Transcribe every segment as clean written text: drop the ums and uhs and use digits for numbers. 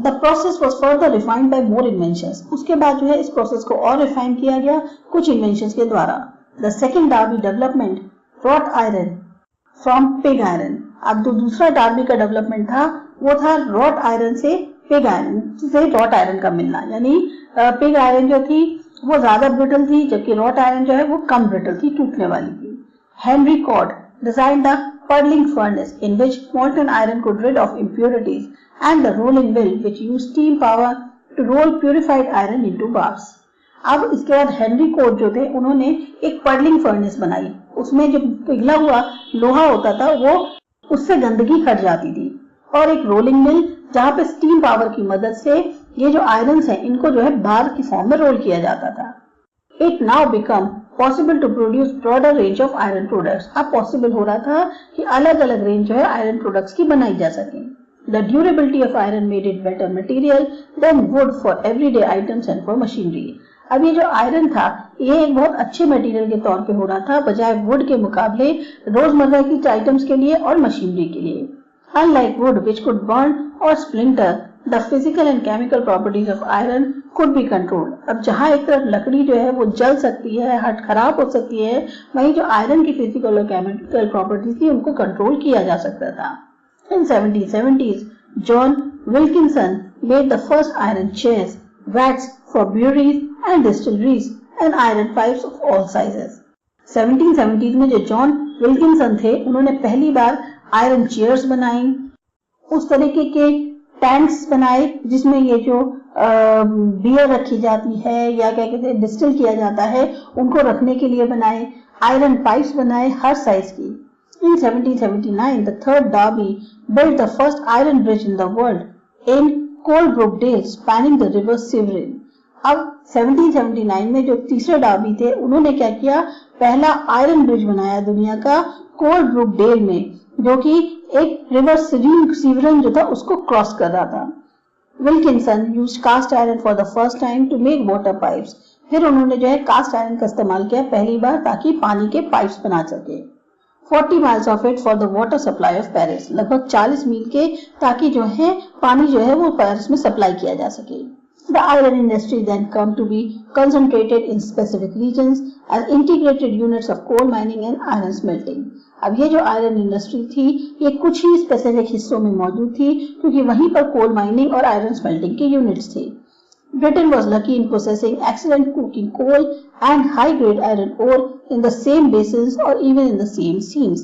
The process was further refined by more inventions. उसके बाद जो है इस प्रोसेस को और रिफाइन किया गया कुछ इन्वेंशंस के द्वारा। The second Derby development wrought iron from pig iron. अब जो दूसरा डार्बी का डेवलपमेंट था वो था रॉट आयरन से पिग आयरन से रॉट आयरन का मिलना, यानी पिग आयरन जो थी वो ज्यादा ब्रिटल थी जबकि रॉट आयरन जो है वो कम ब्रिटल थी, टूटने वाली थी। Henry Cort designed the purling furnace in which molten iron could rid of impurities and the rolling mill which used steam power to roll purified iron into bars. अब इसके बाद हेनरी कोड जो थे उन्होंने एक पर्लिंग फर्नेस बनाई। उसमें जो पिघला हुआ लोहा होता था वो उससे गंदगी हट जाती थी, और एक रोलिंग मिल जहाँ पे स्टीम पावर की मदद से ये जो आयरन्स हैं इनको जो है बार की फॉर्म में रोल किया जाता था। It now become possible to produce broader range of iron products. अब पॉसिबल हो रहा था कि अलग अलग रेंज जो है आयरन प्रोडक्ट्स की बनाई जा सके। The durability of iron made it better material than wood for everyday items and for machinery. अब ये जो आयरन था ये एक बहुत अच्छे मटेरियल के तौर पे हो रहा था बजाय वुड के मुकाबले रोजमर्रा की आइटम्स के लिए और मशीनरी के लिए। Unlike wood which could burn or splinter, the physical and chemical properties of iron could be controlled. अब जहाँ एक तरफ लकड़ी जो है वो जल सकती है, हट खराब हो सकती है, वहीं जो आयरन की फिजिकल और केमिकल प्रॉपर्टीज थी उनको कंट्रोल किया जा सकता था। In 1770s, John Wilkinson made the first iron chairs, vats for breweries and distilleries, and iron pipes of all sizes. 1770s में जो जॉन विल्किंसन थे उन्होंने पहली बार आयरन चेयर्स बनाई, उस तरीके के टैंक्स बनाए जिसमें ये जो बियर रखी जाती है या क्या कहते हैं डिस्टिल किया जाता है उनको रखने के लिए बनाए, आयरन पाइप्स बनाए हर साइज की। In 1779, the third Derby built the first iron bridge in the world in Coalbrookdale, spanning the river Severn. अब 1779 में जो तीसरे डार्बी थे उन्होंने क्या किया, पहला आयरन ब्रिज बनाया दुनिया का कोलब्रुकडेल में, जो कि एक रिवर सीवरन जो था उसको क्रॉस कर रहा था। Wilkinson used cast iron for the first time to make water pipes. फिर उन्होंने जो है कास्ट आयरन का इस्तेमाल किया पहली बार ताकि पानी के पाइप्स बना सके। 40 miles of it for the water supply of Paris, लगभग 40 मील के ताकि जो है पानी जो है वो पेरिस में सप्लाई किया जा सके। The iron industry then come to be concentrated in specific regions as integrated units of coal mining and iron smelting. अब ये जो आयरन इंडस्ट्री थी ये कुछ ही स्पेसिफिक हिस्सों में मौजूद थी क्योंकि वहीं पर कोल माइनिंग और आयरन स्मेल्टिंग के यूनिट्स थे। Britain was lucky in possessing excellent coking coal and high-grade iron ore in the same basins or even in the same seams.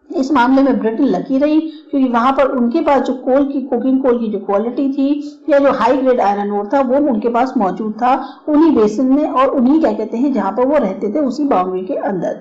इस मामले में ब्रिटेन लकी रही क्योंकि वहां पर उनके पास जो कुकिंग कोल की जो क्वालिटी थी या जो हाई ग्रेड आयरन ओर था वो उनके पास मौजूद था उन्हीं बेसिन में और उन्हीं क्या कहते हैं जहां पर वो रहते थे उसी बाउंड्री के अंदर।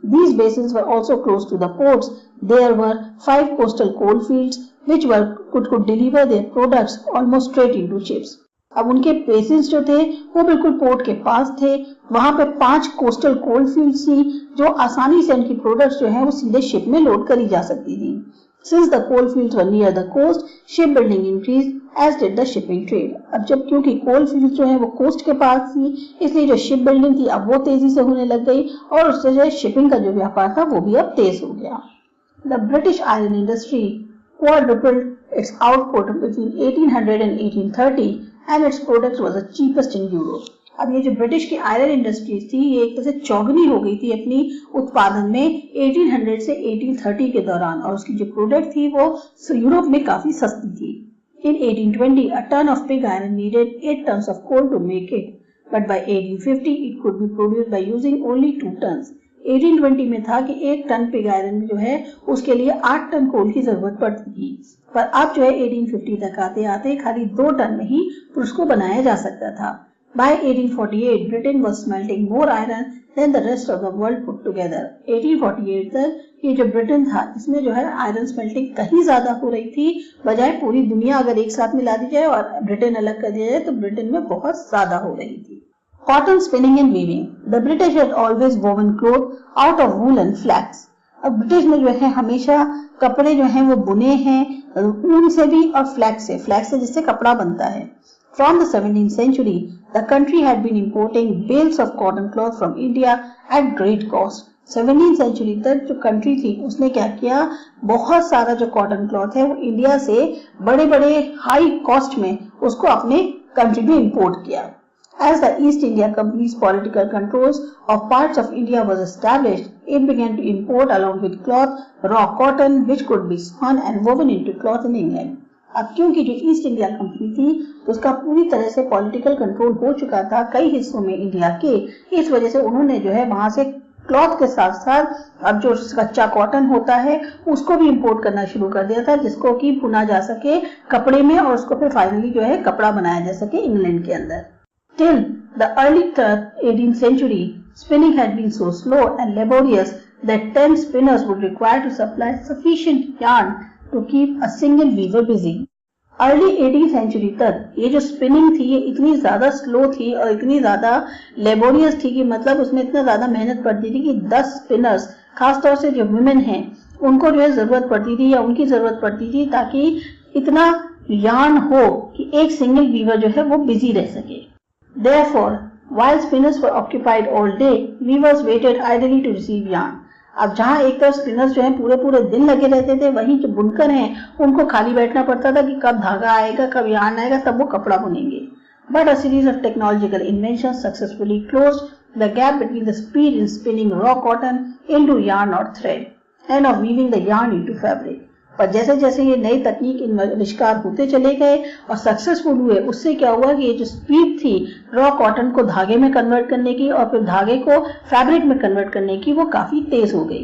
These basins were also close to the ports. There were 5 coastal coal fields which could deliver their products almost straight into ships. अब उनके बेसिन्स जो थे वो बिल्कुल पोर्ट के पास थे, वहां पे 5 कोस्टल कोल फील्ड्स थी जो आसानी से उनकी प्रोडक्ट्स जो है वो सीधे शिप में लोड करी जा सकती थी। Since the coal fields were near the coast, shipbuilding increased, as did the shipping trade. अब जब क्योंकि कोल फील्ड्स जो है वो कोस्ट के पास थी इसलिए जो शिप बिल्डिंग थी अब वो तेजी से होने लग गई और उससे जो शिपिंग का जो व्यापार था वो भी अब तेज हो गया। The British iron industry quadrupled its output between 1800 and 1830 and its products was the cheapest in Europe. अब ये जो ब्रिटिश की आयरन इंडस्ट्रीज थी ये एक तरह से चौगुनी हो गई थी अपनी उत्पादन में 1800 से 1830 के दौरान और उसकी जो प्रोडक्ट थी वो यूरोप में काफी सस्ती थी। In 1820, a ton of pig iron needed 8 tons of coal to make it, but by 1850 it could be produced by using only 2 tons. 1820 में था कि 1 टन पिग आयरन जो है उसके लिए 8 टन कोल की जरूरत पड़ती थी, पर अब जो है 1850 तक आते आते खाली 2 टन में ही उसको बनाया जा सकता था। By 1848, Britain was smelting more iron than the rest of the world put together. 1848 तक ये जो ब्रिटेन था इसमें जो है आयरन स्मेल्टिंग कहीं ज्यादा हो रही थी बजाय पूरी दुनिया अगर एक साथ मिला दी जाए और ब्रिटेन अलग कर दिया जाए तो ब्रिटेन में बहुत ज्यादा हो रही थी। Cotton spinning and weaving. The British had always woven cloth out of wool and flax. अब ब्रिटिश ने जो है हमेशा कपड़े जो हैं वो बुने हैं ऊन से भी और फ्लैक्स से जिससे कपड़ा बनता है। From the 17th century, the country had been importing bales of cotton cloth from India at great cost. 17वीं सेंचुरी तक जो कंट्री थी उसने क्या किया, बहुत सारा जो कॉटन क्लॉथ है वो इंडिया से बड़े बड़े हाई कॉस्ट में उसको अपने कंट्री में इंपोर्ट किया। As the East India Company's political controls of parts of India was established, it began to import along with cloth raw cotton which could be spun and woven into cloth in England. अब क्योंकि जो east India company थी उसका पूरी तरह से political control हो चुका था कई हिस्सों में इंडिया के, इस वजह से उन्होंने जो है वहां से क्लॉथ के साथ साथ अब जो कच्चा कॉटन होता है उसको भी इंपोर्ट करना शुरू कर दिया था, जिसको कि बुना जा सके कपड़े में और उसको फिर फाइनली जो है कपड़ा बनाया जा सके इंग्लैंड के अंदर। Till the early 18th century, spinning had been so slow and laborious that 10 spinners would require to supply sufficient yarn to keep a single weaver busy. Early 18th century तक ये जो स्पिनिंग थी ये इतनी ज्यादा slow थी और इतनी ज्यादा लेबोरियस थी कि मतलब उसमें इतना ज्यादा मेहनत पड़ती थी कि 10 स्पिनर्स, खासतौर से जो वुमेन हैं उनको जो है जरूरत पड़ती थी या उनकी जरूरत पड़ती थी ताकि इतना यार्न हो कि एक सिंगल वीवर जो है वो बिजी रह सके। Therefore, while spinners were occupied all day, weavers waited idly to receive yarn. अब जहाँ एक तरफ स्पिनर्स जो हैं पूरे पूरे दिन लगे रहते थे, वहीं जो बुनकर हैं उनको खाली बैठना पड़ता था कि कब धागा आएगा, कब यार्न आएगा, तब वो कपड़ा बुनेंगे। But a series of technological inventions successfully closed the gap between the speed in spinning raw cotton into yarn or thread and of weaving the yarn into fabric. पर जैसे जैसे ये नई तकनीक आविष्कार होते चले गए और सक्सेसफुल हुए, उससे क्या हुआ कि ये जो स्पीड थी रॉ कॉटन को धागे में कन्वर्ट करने की और फिर धागे को फैब्रिक में कन्वर्ट करने की, वो काफी तेज हो गई।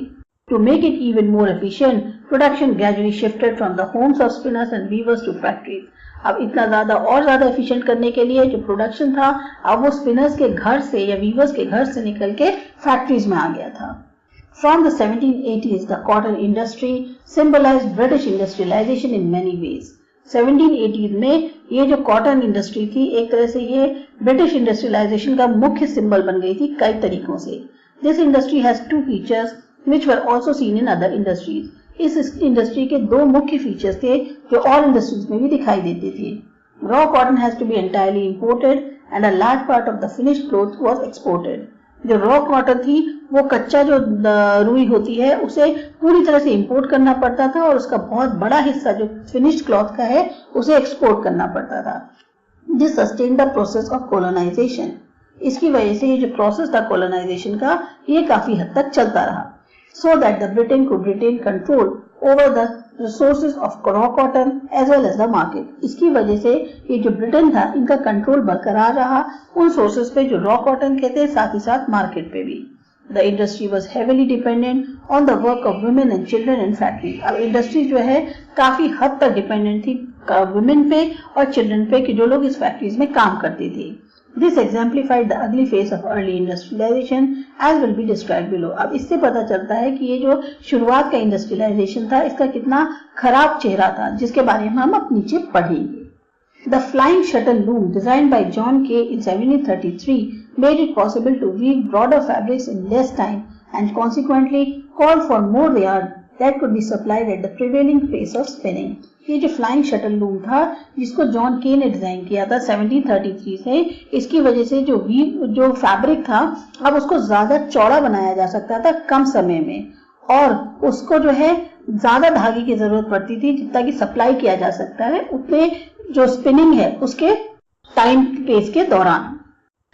To make it even more efficient, production gradually shifted from the homes of spinners and weavers to factories. अब इतना ज्यादा और ज्यादा एफिशिएंट करने के लिए जो प्रोडक्शन था अब वो स्पिनर्स के घर से या वीवर्स के घर से निकल के फैक्ट्रीज में आ गया था। From the 1780s, the cotton industry symbolized British industrialization in many ways. 1780s में ये जो कॉटन इंडस्ट्री थी एक तरह से ये ब्रिटिश इंडस्ट्रियलाइजेशन का मुख्य सिंबल बन गई थी कई तरीकों से। This industry has two features which were also seen in other industries. इस इंडस्ट्री के दो मुख्य फीचर्स थे जो और इंडस्ट्रीज में भी दिखाई देते थे। Raw cotton has to be entirely imported and a large part of the finished cloth was exported. जो रॉ कॉटन थी वो कच्चा जो रुई होती है उसे पूरी तरह से इंपोर्ट करना पड़ता था और उसका बहुत बड़ा हिस्सा जो फिनिश्ड क्लॉथ का है उसे एक्सपोर्ट करना पड़ता था। This sustain the process of colonisation. इसकी वजह से ये जो प्रोसेस था कोलोनाइजेशन का ये काफी हद तक चलता रहा। So that the Britain could retain control over the resources of raw cotton as well as the market. इसकी वजह से ये जो ब्रिटेन था इनका कंट्रोल बरकरार रहा उन सोर्सेज पे जो रॉ कॉटन के थे, साथ ही साथ मार्केट पे भी। The industry was heavily dependent on the work of women and children in factory. अब इंडस्ट्री जो है काफी हद तक डिपेंडेंट थी वुमेन पे और चिल्ड्रन पे कि जो लोग इस फैक्ट्रीज में काम करते थे। This exemplified the ugly face of early industrialization as will be described below. अब इससे पता चलता है कि ये जो शुरुआत का इंडस्ट्रियलाइजेशन था इसका कितना खराब चेहरा था, जिसके बारे में हम अब नीचे पढ़ेंगे। The flying shuttle loom designed by John Kay in 1733 made it possible to weave broader fabrics in less time and consequently called for more yarn that could be supplied at the prevailing pace of spinning. ये जो flying shuttle loom था जिसको John के ने design किया था 1733 से, इसकी वजह से जो फैब्रिक था अब उसको ज्यादा चौड़ा बनाया जा सकता था कम समय में और उसको जो है ज्यादा धागे की जरूरत पड़ती थी जितना कि सप्लाई किया जा सकता है उतने जो स्पिनिंग है उसके टाइम पेस के दौरान।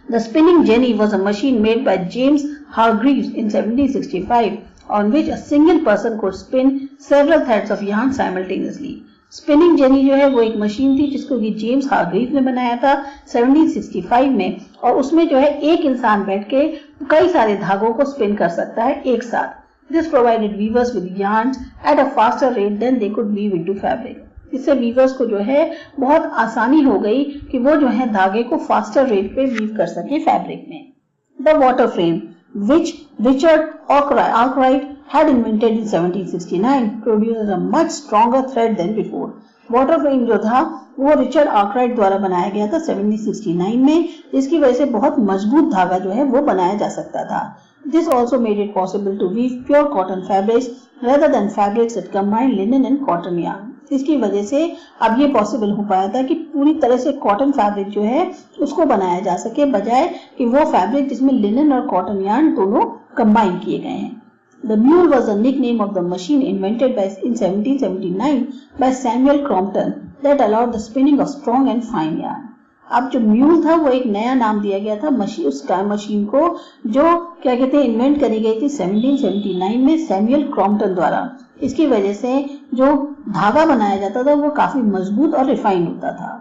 The spinning jenny was a machine made by James Hargreaves in 1765 on which a single person could spin several threads of yarn simultaneously. Spinning jenny जो है वो एक मशीन थी जिसको कि जेम्स हार्ग्रीव ने बनाया था 1765 में और उसमें जो है एक इंसान बैठ के कई सारे धागों को स्पिन कर सकता है एक साथ। This provided weavers with yarns at a faster rate than they could weave into fabric. इससे वीवर्स को जो है बहुत आसानी हो गई कि वो जो है धागे को फास्टर रेट पे वीव कर सके फैब्रिक में। The water frame which Richard Arkwright had invented in 1769 produces a much stronger thread than before. Water frame जो था वो रिचर्ड आर्कराइट द्वारा बनाया गया था 1769 में, जिसकी वजह से बहुत मजबूत धागा जो है वो बनाया जा सकता था। This also made it possible to weave pure cotton fabrics rather than fabrics that combine linen and cotton yarn. इसकी वजह से अब ये पॉसिबल हो पाया था कि पूरी तरह से कॉटन फैब्रिक जो है उसको बनाया जा सके बजाय कि वो फैब्रिक जिसमें लिनन और कॉटन यार्न दोनों कंबाइन किए गए हैं। The mule was a nickname of the machine invented in 1779 by Samuel Crompton that allowed the spinning of strong and fine yarn. अब जो म्यूल था वो एक नया नाम दिया गया था उस टाइम मशीन को, जो क्या कहते हैं इन्वेंट करी गई थी 1779 में सैमुअल क्रॉम्पटन द्वारा। इसकी वजह से जो धागा बनाया जाता था वो काफी मजबूत और रिफाइन होता था।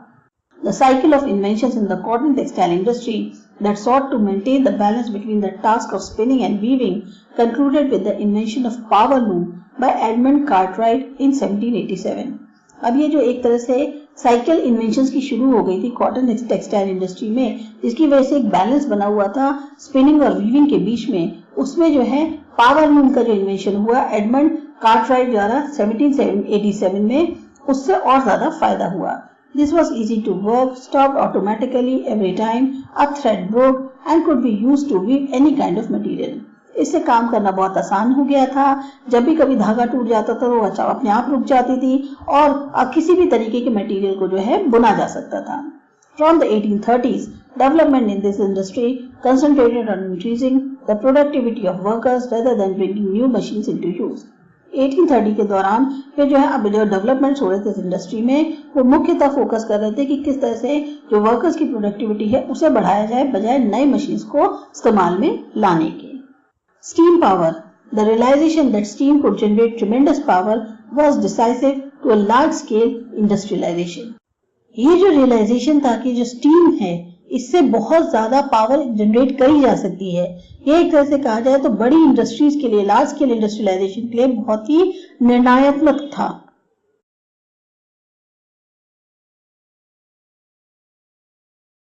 The cycle of inventions in the cotton textile industry that sought to maintain the balance between the task of spinning and weaving concluded with the invention of power loom by Edmund Cartwright in 1787. अब ये जो एक तरह से cycle inventions की शुरू हो गई थी कॉटन टेक्सटाइल इंडस्ट्री में, जिसकी वजह से एक बैलेंस बना हुआ था स्पिनिंग और वीविंग के बीच में, उसमें जो है पावर लूम का जो इन्वेंशन हुआ एडमंड कार्टराइट द्वारा 1787 में, उससे और ज्यादा फायदा हुआ। This was easy to work, stopped automatically every time a thread broke and could be used to weave any kind of material. इससे काम करना बहुत आसान हो गया था। जब भी कभी धागा टूट जाता था तो वो अपने आप रुक जाती थी और किसी भी तरीके के मटेरियल को जो है बुना जा सकता था। From the 1830s, development in this industry concentrated on increasing the productivity of workers rather than bringing new machines into use. 1830 के दौरान फिर जो है अब जो डेवलपमेंट्स हो रहे थे इस इंडस्ट्री में, वो मुख्यतः फोकस कर रहे थे कि किस तरह से जो वर्कर्स की प्रोडक्टिविटी है उसे बढ़ाया जाए बजाय नए मशीन्स को इस्तेमाल में लाने के। Steam power. The realization that steam could generate tremendous power was decisive to a large-scale industrialization. ये जो realization था कि जो steam है इससे बहुत ज्यादा पावर जनरेट करी जा सकती है, ये एक तरह से कहा जाए तो बड़ी इंडस्ट्रीज के लिए, लार्ज स्केल इंडस्ट्रियलाइजेशन के लिए बहुत ही निर्णायक था।